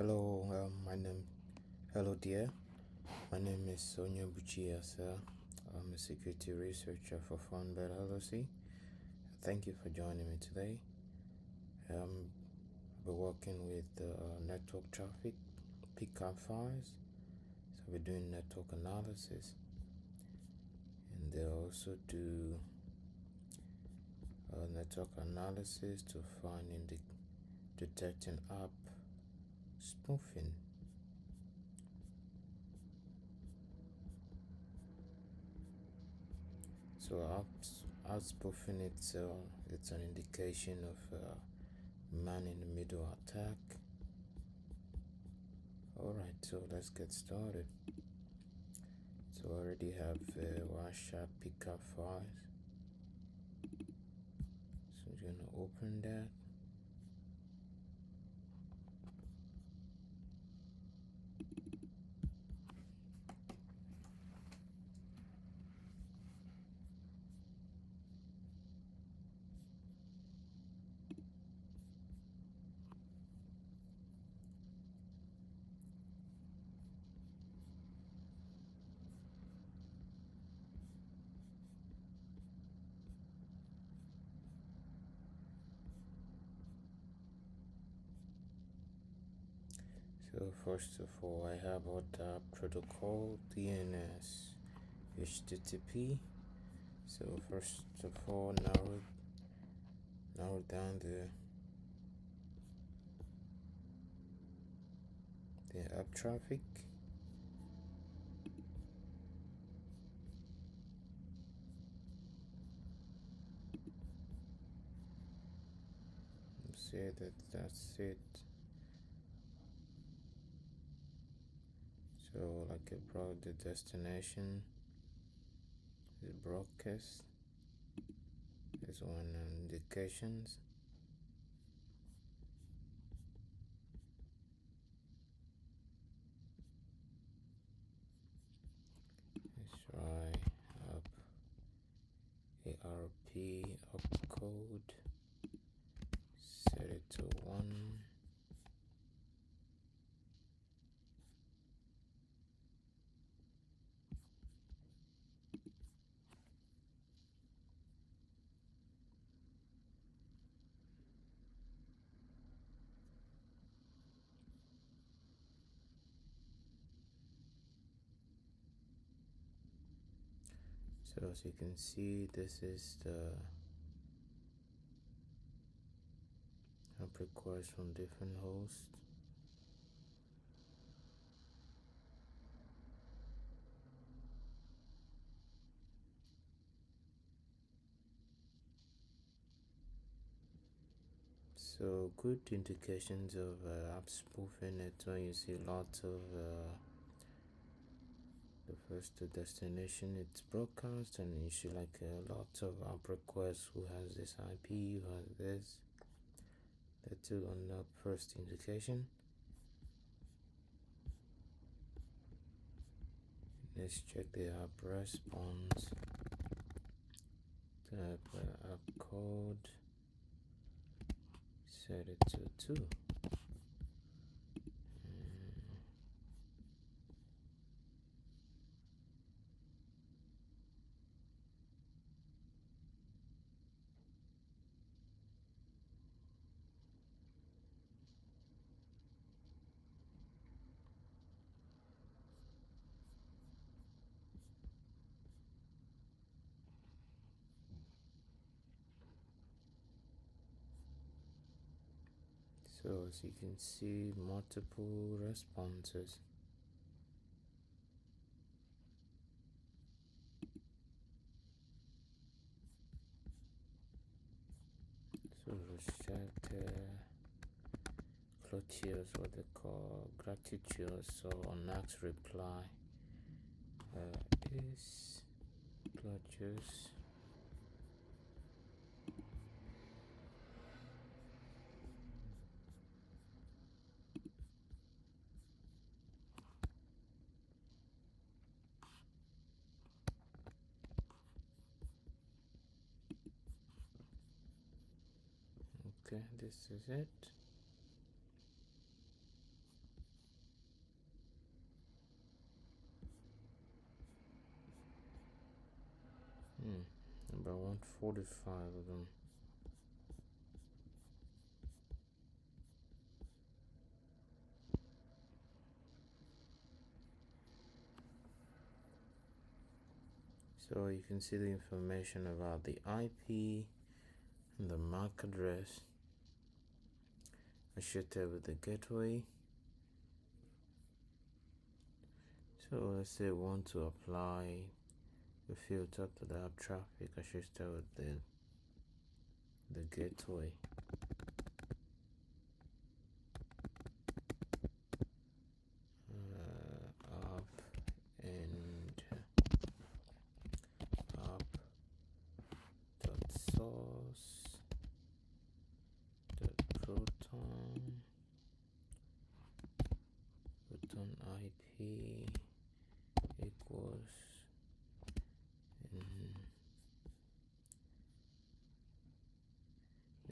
Hello, hello dear. My name is Sonia Buchiasa. I'm a security researcher for Funbird LLC. Thank you for joining me today. I'll be working with network traffic PCAP files. So we're doing network analysis, and they also do network analysis to find detecting app spoofing. So app spoofing it's an indication of man in the middle attack. Alright, so let's get started. So I already have Wireshark pickup files. So I'm gonna open that. So first of all, I have what protocol, DNS, HTTP. So first of all, narrow down the app traffic. Say that's it. So like I brought the destination, the broadcast. There's one indications. Let's try up ARP opcode. Set it to 1. So as you can see, this is the app requests from different hosts. So good indications of app spoofing it when you see lots of the first destination it's broadcast, and you see like lots of app requests. Who has this IP? Who has this? The two on the first indication. Let's check the app response. Type app code. Set it to 2. So as you can see, multiple responses. So let's check CompTIA, what they call gratitude. So on next reply is CompTIA. Okay, this is it. I want 45 of them. So you can see the information about the IP and the MAC address associated with the gateway. So let's say we want to apply a filter to the app traffic associated with the gateway. App and app dot source dot proton IP equals,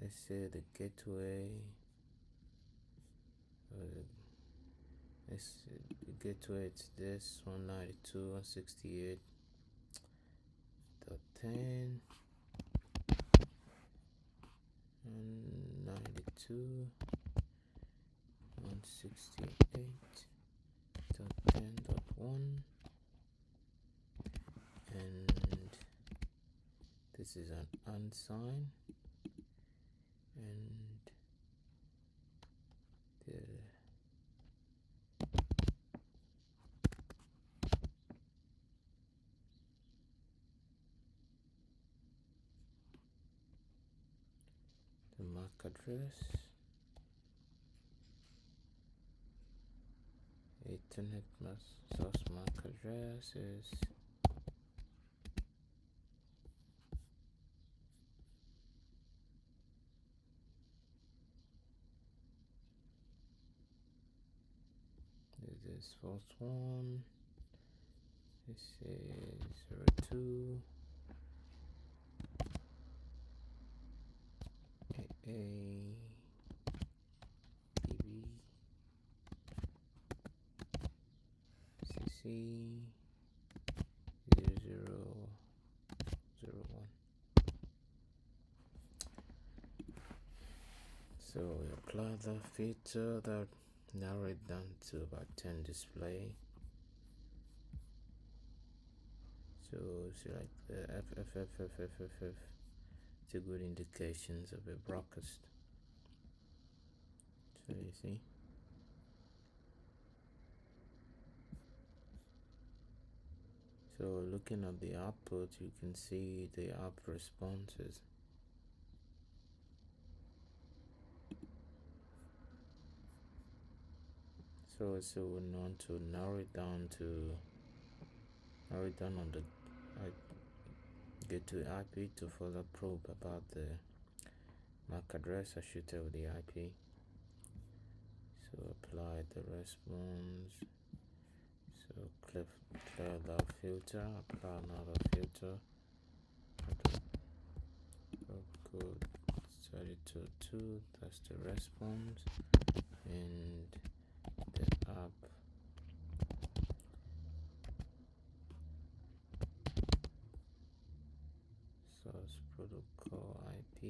let's say the gateway, the gateway, it's this 192.168.10 and 92.168.10.1, and this is an unsigned, and the MAC address, Ethernet source MAC address is this first one. This is 02 AA BB CC 0001. So we apply the filter that narrow it down to about 10 display. So select the FFFFFFF. It's a good indications of a broadcast. So you see. So looking at the output, you can see the app responses. So we want to narrow it down on the get to IP to further probe about the MAC address associated with the IP. So apply the response. So clear that filter, apply another filter. Code 32.2, that's the response, and the app source protocol IP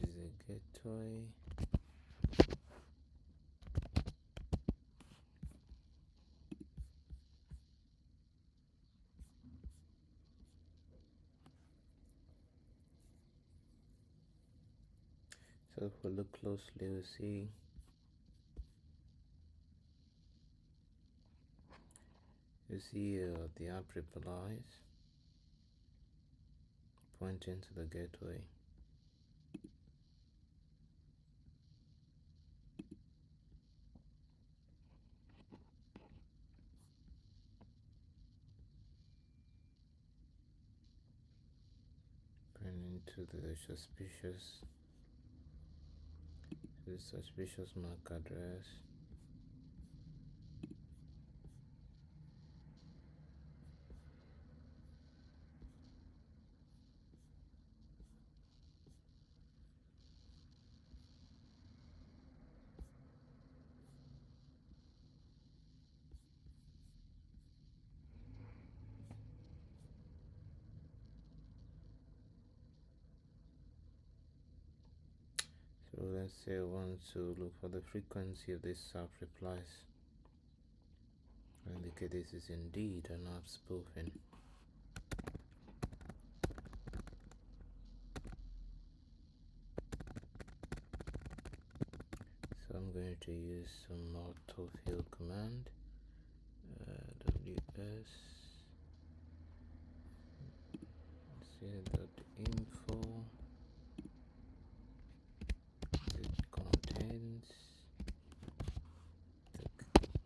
is a gateway. So if we look closely, we see the app replies pointing to the gateway. Pointing to the suspicious MAC address. So let's say I want to look for the frequency of this app replies. Indicate this is indeed an app spoofing. So I'm going to use some autofill command. ws info. It contains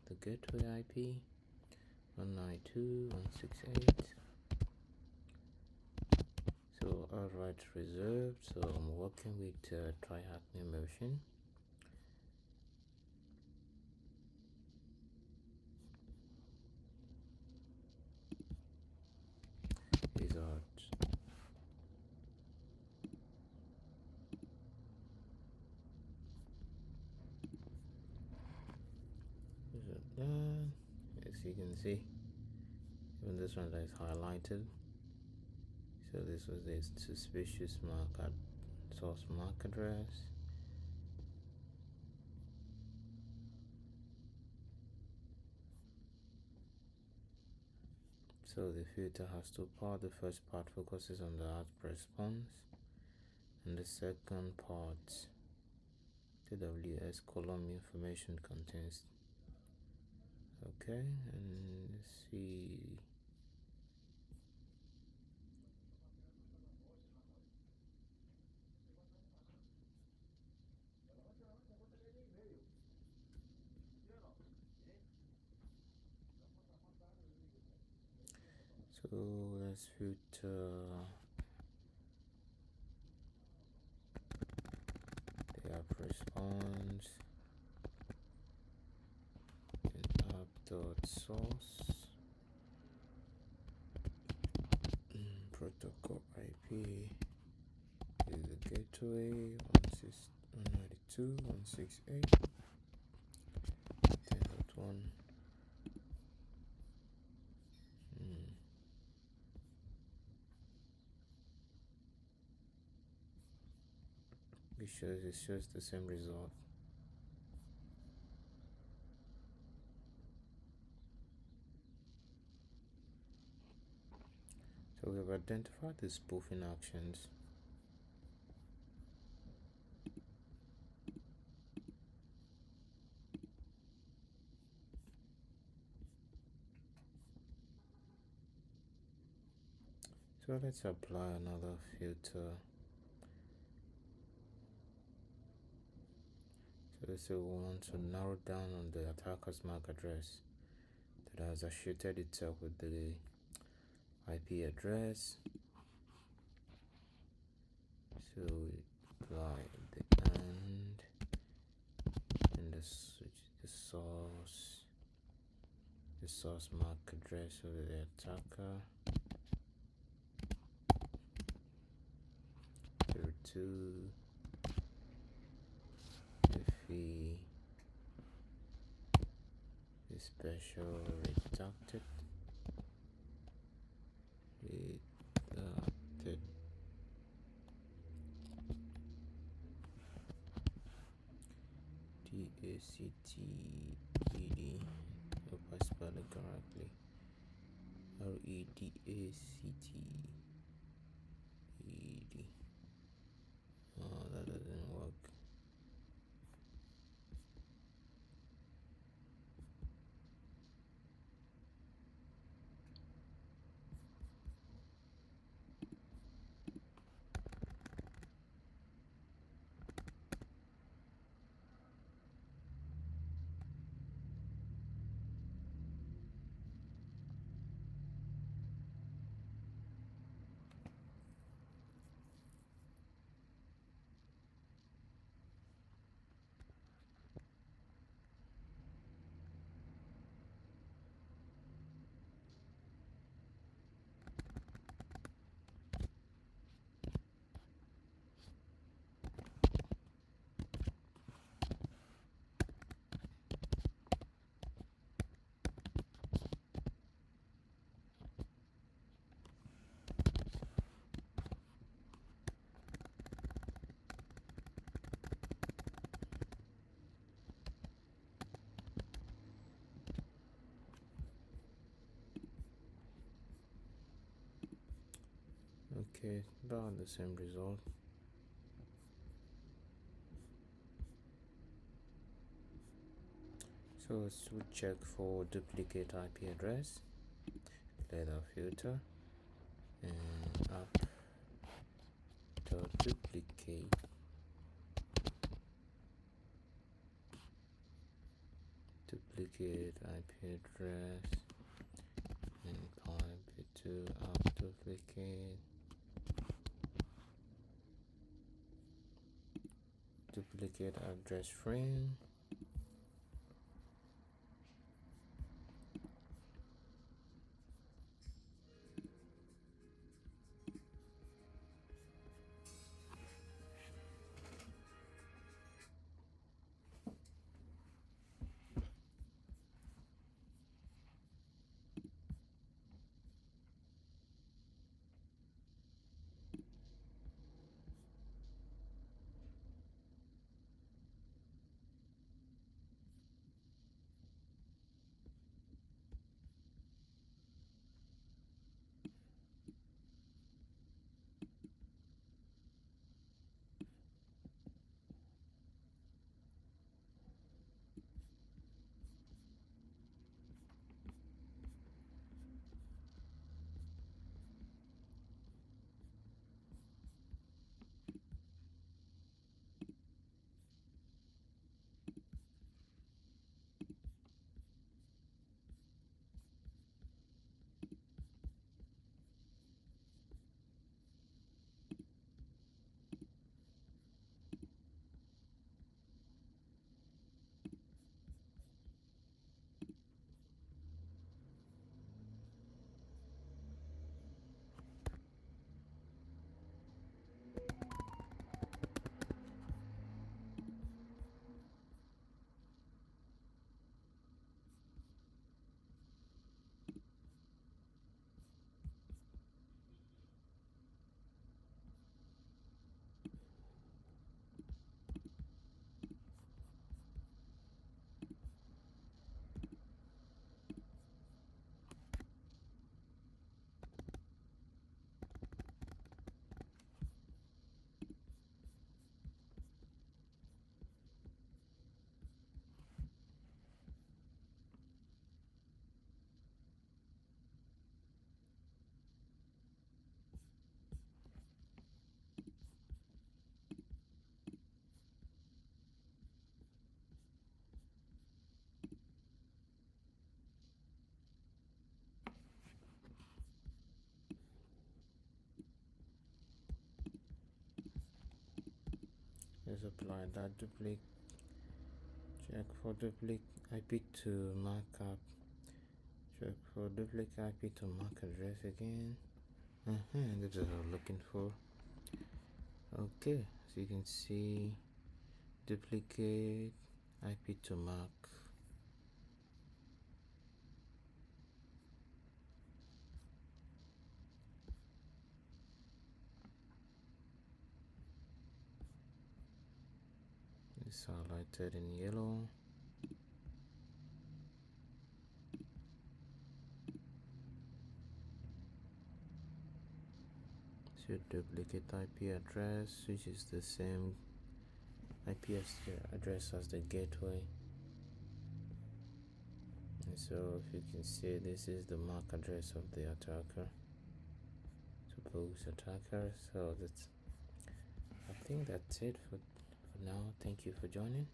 the gateway IP 192.168. So alright, reserved. So I'm working with tri-hackney motion. Is out. As you can see, even this one that is highlighted. So this was the suspicious mark source MAC address. So the filter has two parts. The first part focuses on the output response, and the second part, TWS column information contains. Okay, and let's see. So let's filter the app response and app.source protocol IP is the gateway 192.168.10.1. It shows the same result. So we have identified the spoofing actions. So let's apply another filter. So let's say we want to narrow down on the attacker's MAC address that has associated itself with the IP address. So we apply the and the source MAC address of the attacker. 02 if the special redacted DACTED. Hope I spelled it correctly. REDACTED. Oh, that doesn't work. Okay, about the same result. So let's check for duplicate IP address, let our filter, and app dot duplicate IP address, and pipe it to app duplicate address frame. Let's apply that duplicate. Check for duplicate IP to markup. Check for duplicate IP to MAC address again. This is what I'm looking for. Okay, so you can see duplicate IP to MAC. It's highlighted in yellow. So duplicate IP address, which is the same IP address as the gateway. And so if you can see, this is the MAC address of the attacker, supposed attacker. So that's, I think that's it for now. Thank you for joining.